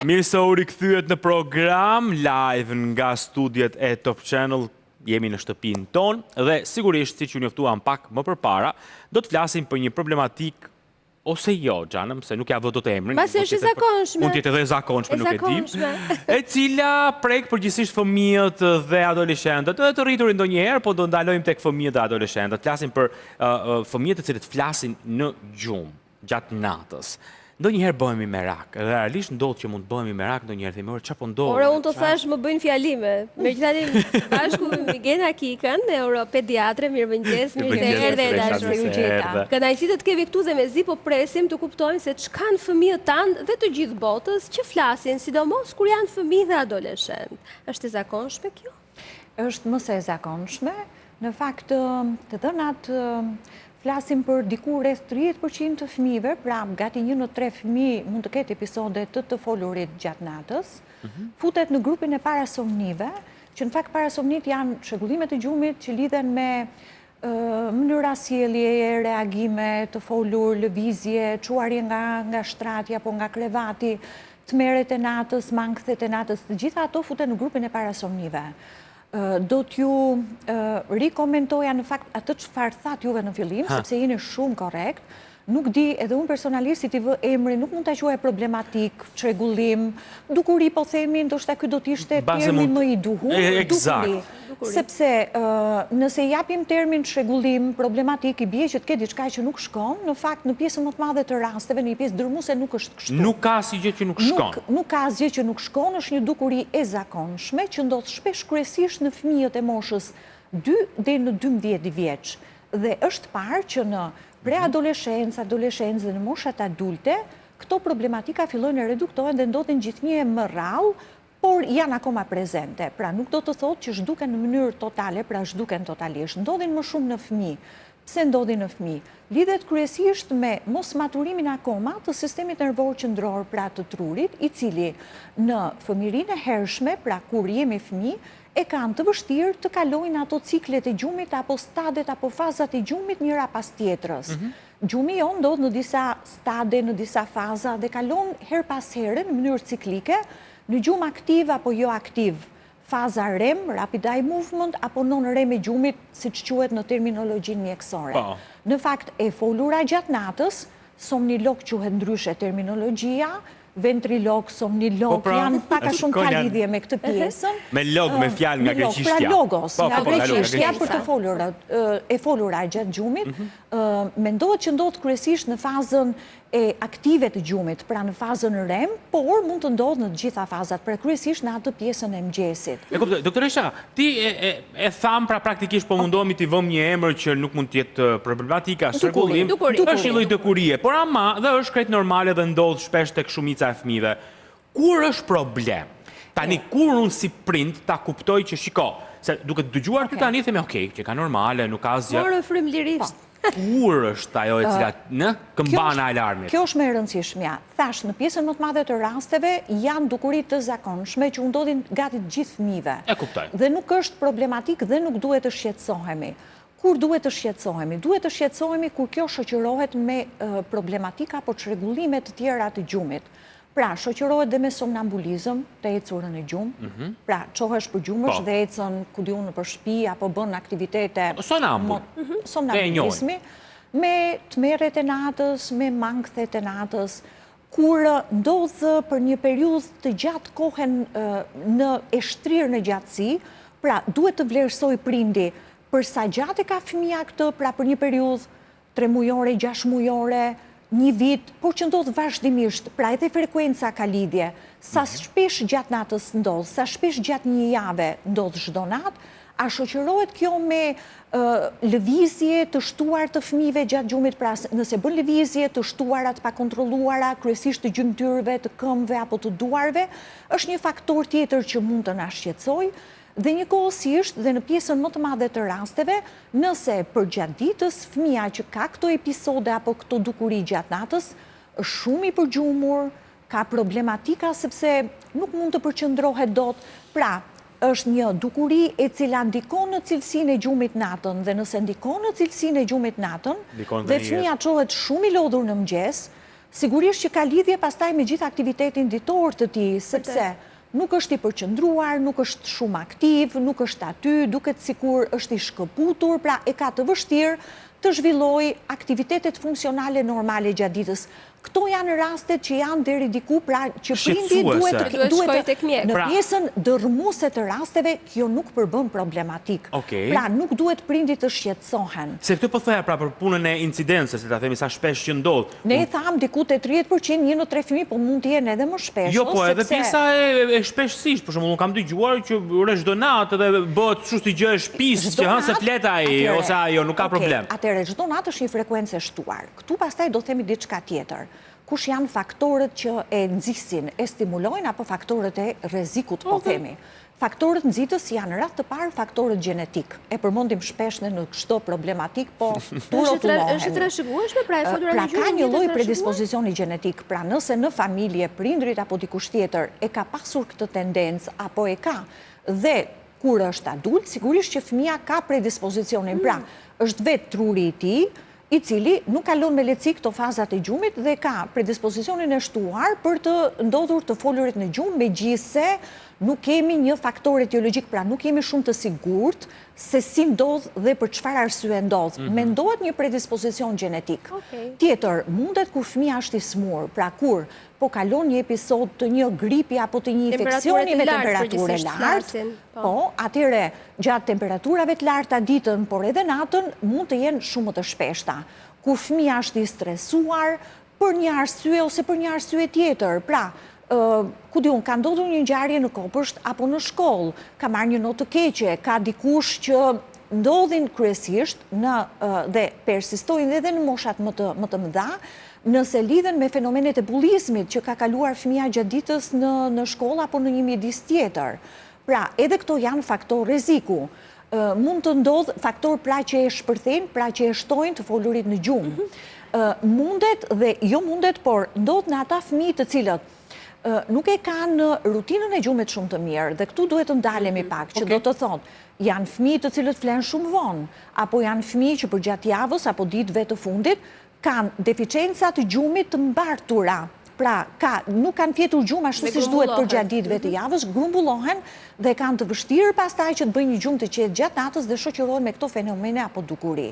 Mirë se u rikëthyet në program, live nga studiet e Top Channel, jemi në shtëpinë tonë, dhe sigurisht, si që njoftuam pak më përpara, do të flasim për një problematik, ose jo, Gjanëm, se nuk ja vë do të emrin. Masë është zakonshme. Mund tjetë edhe zakonshme, nuk e tim. E cila prek përgjithsisht fëmijët dhe adoleshentët, dhe të rriturin do njerë, po do ndalojmë tek fëmijët dhe adoleshentët. Flasim për fëmijët të cilët flasin në gjumë, gjatë natës. Do njëherë bëhemi merak, dhe realisht ndodhë që mund të bëhemi merak, do njëherë thime, që po ndodhë? Ora, unë të thash më bëjnë fjalime. Me gjithatim, bashku me Gena Kikën, neuropediatre, mirë mëngjes, mirë se erdhe e dashur ju gjitha. Kënaqësi të të kemi këtu dhe mezi po presim të kuptojmë se ç'kan kanë fëmijët tanë dhe të gjithë botës që flasin, sidomos kur janë fëmijë dhe adoleshent. Është e zakonshme kjo? Është më se e zakonshme. Në fakt, të dhënat flasim për diku rreth 30% të fëmijëve, pra gati 1 në 3 fëmijë mund të ketë episode të folurit gjatë natës, futet në grupin e parasomnive, që në fakt parasomnit janë çrregullimet e gjumit që lidhen me mënyra sjelljeje, reagime, të folur, lëvizje, çuarje nga shtrati apo nga krevati, tmerret e natës, mangthet e natës, të gjitha ato futen në grupin e parasomnive. Do t'ju rikomentoja në fakt atë çfarë thatë juve në fillim, sepse jeni shumë korrekt. Nuk di, edhe unë personalisht si t'i vë emri, nuk mund t'a quaj problematik, çrregullim, dukuri, po themi, ndoshta ky do t'ishte termi më i duhur, dukuri. Sepse nëse japim termin çrregullim, problematik, i bie që të ketë diçka që nuk shkon, në fakt në pjesën më të madhe të rasteve, në një pjesë dërmuese nuk është kështu. Nuk ka asgjë që nuk shkon. Nuk ka asgjë që nuk shkon, është një dukuri e zakonshme që ndodh shpesh kryesisht në fëmijët e moshës 2 deri në 12 vjeç. Dhe është parë që në preadoleshencë, adoleshencë dhe në moshat adulte, këto problematika fillojnë të reduktohen dhe ndodhin gjithnjë më rrallë, por janë akoma prezente. Pra nuk do të thotë që zhduken në mënyrë totale, pra zhduken totalisht. Ndodhin më shumë në fëmijë. Pse ndodhin në fëmijë? Lidhet kryesisht me mosmaturimin akoma të sistemit nervor qendror, pra të trurit, i cili në fëmijërinë e hershme, pra kur jemi fëmijë, e kanë të vështirë të kalojnë ato ciklet e gjumit apo stadet apo fazat e gjumit njëra pas tjetrës. Gjumi jo ndodh në disa stade, në disa faza dhe kalon her pas here në mënyrë ciklike, në gjumë aktiv apo jo aktiv. Faza REM, Rapid Eye Movement, apo non-REM e gjumit, siç quhet në terminologjinë mjekësore. Në fakt, e folura gjatë natës, somnilok quhet ndryshe terminologjia, ventrilog, somnilog, janë paka shumë ka lidhje me këtë pjesën. Me log, me fjalë nga greqishtja. Pra logos, nga greqishtja për të folura gjatë gjumit, mendohet që ndodh kryesisht në fazën e aktive të gjumit, pra në fazën REM, por mund të ndodhë në gjitha fazat, pra kryesisht në atë pjesën e mëngjesit. E kuptoj, doktoresha, ti e tham pra praktikisht po mundohemi t'i vëmë një emër që nuk mund të jetë problematika, çrregullim, është një lloj dukurie, por ama dhe është krejt normale dhe ndodh shpesh tek shumica e fëmijëve. Kur është problem? Tani kur unë si prind ta kuptoj që shiko, se duke dëgjuar këtë tani themi okay, që ka normale, nuk ka asgjë. Por frymëlirisht. Kur është ajo e cila në këmbana e alarmit? Kjo është më e rëndësishmja. Thash, në pjesën më të madhe të rasteve janë dukuri të zakonshme që ndodhin gati të gjithë fëmijëve. E kuptoj. Dhe nuk është problematik dhe nuk duhet të shqetësohemi. Kur duhet të shqetësohemi? Duhet të shqetësohemi kur kjo shoqërohet me problematika apo çrregullime të tjera të gjumit. Pra, shoqërohet dhe me somnambulizëm, të ecurën e gjumë, pra, qohesh për gjumësh dhe ecën ku di unë për shtëpi apo bën aktivitete somnambulizmi, me tmerret e natës, me mangthet e natës, kur ndodhë për një periudhë të gjatë kohen në e shtrirë në gjatësi, pra, duhet të vlerësoj prindi për sa gjatë e ka fëmia këtë, pra për një periudhë 3 mujore, 6 mujore, 1 vit, por që ndodhë vazhdimisht, pra edhe frekuenca ka lidhje, sa shpesh gjatë natës ndodhë, sa shpesh gjatë një jave ndodhë çdo natë, a shoqërohet kjo me lëvizje të shtuar të fëmijëve gjatë gjumit, pra nëse bën lëvizje të shtuara të pakontrolluara, kryesisht të gjymtyrëve, të këmbëve apo të duarve, është një faktor tjetër që mund të na shqetësojë. Dhe njëkohësisht dhe në pjesën më të madhe të rasteve, nëse për gjatë ditës fëmia që ka këto episode apo këto dukuri gjatë natës, është shumë i përgjumur, ka problematika sepse nuk mund të përqendrohet dot. Pra, është një dukuri e cila ndikon në cilësinë e gjumit natën dhe nëse ndikon në cilësinë e gjumit natën, dhe fëmia çohet shumë i lodhur në mëngjes, Sigurisht që ka lidhje pastaj me gjithë aktivitetin ditor të tij, sepse nuk është i përqendruar, nuk është shumë aktiv, nuk është aty, duket sikur është i shkëputur, pra e ka të vështirë të zhvillojë aktivitetet funksionale normale gjatë ditës. Këto janë rastet që janë deri diku, pra që prindi duhet në pjesën dërmuese të rasteve, kjo nuk përbën problematik. Pra nuk duhet prindi të shqetësohen. Se këtë po thoja pra për punën e incidencës, ta themi sa shpesh që ndodh. Ne tham diku te 30%, 1 në 3 fëmijë, po mund të jenë edhe më shpesh. Jo, po edhe pjesa e shpeshësisht, për shembull, kam dëgjuar që rresh çdo natë dhe bëhet kështu si gjë e shtëpisë që hën se flet ai ose ajo, nuk ka problem. Atëherë çdo natë është një frekuencë e shtuar. Ktu pastaj do themi diçka tjetër. Kush janë faktorët që e nxisin, e stimulojnë, apo faktorët e rrezikut, po themi. Faktorët nxitës janë radh të parë faktorët gjenetik. E përmendim shpesh në çdo problematik, po turrotullohen. Është trashëgueshme pra e folur pra ka një lloj predispozicioni gjenetik. Pra nëse në familje prindrit apo dikush tjetër e ka pasur këtë tendencë apo e ka dhe kur është adult, sigurisht që fëmia ka predispozicionin. Pra, është vetë truri i tij, i cili nuk kalon me lehtësi këto fazat e gjumit dhe ka predispozicionin e shtuar për të ndodhur të folurit në gjumë, megjithse nuk kemi një faktor etiologjik, pra nuk kemi shumë të sigurt se si ndodh dhe për çfarë arsye ndodh. Mendohet një predispozicion gjenetik. Tjetër, mundet kur fëmia është i smur, pra kur po kalon një episod të një gripi apo të një infeksioni me temperaturë lartë, po, atëre gjatë temperaturave të larta ditën, por edhe natën, mund të jenë shumë të shpeshta. Kur fëmia është i stresuar për një arsye ose për një arsye tjetër, pra, ku diun, ka ndodhur një ngjarje në kopësht apo në shkollë, ka marrë një notë të keqe, ka dikush që ndodhin kryesisht dhe persistojnë edhe në moshat më të mëdha, nëse lidhen me fenomenet e bullizmit që ka kaluar fëmia gjatë ditës në shkollë apo në një mjedis tjetër. Pra, edhe këto janë faktor rreziku. Mund të ndodh faktor pra që e shpërthejnë, pra që e shtojnë të folurit në gjumë. Mundet dhe jo mundet, por ndodh në ata fëmijë të cilët nuk e kanë rutinën e gjumit shumë të mirë, dhe këtu duhet të ndalemi pak, që do të thotë, janë fëmijë të cilët flen shumë vonë, apo janë fëmijë që për gjatë javës apo ditëve të fundit kanë deficienca të gjumit të mbartura. Pra, nuk kanë fjetur gjumë ashtu siç duhet për gjatë ditëve të javës, grumbullohen dhe kanë të vështirë pastaj që të bëjnë një gjumë të qetë gjatë natës dhe shoqërohen me këto fenomene apo dukuri.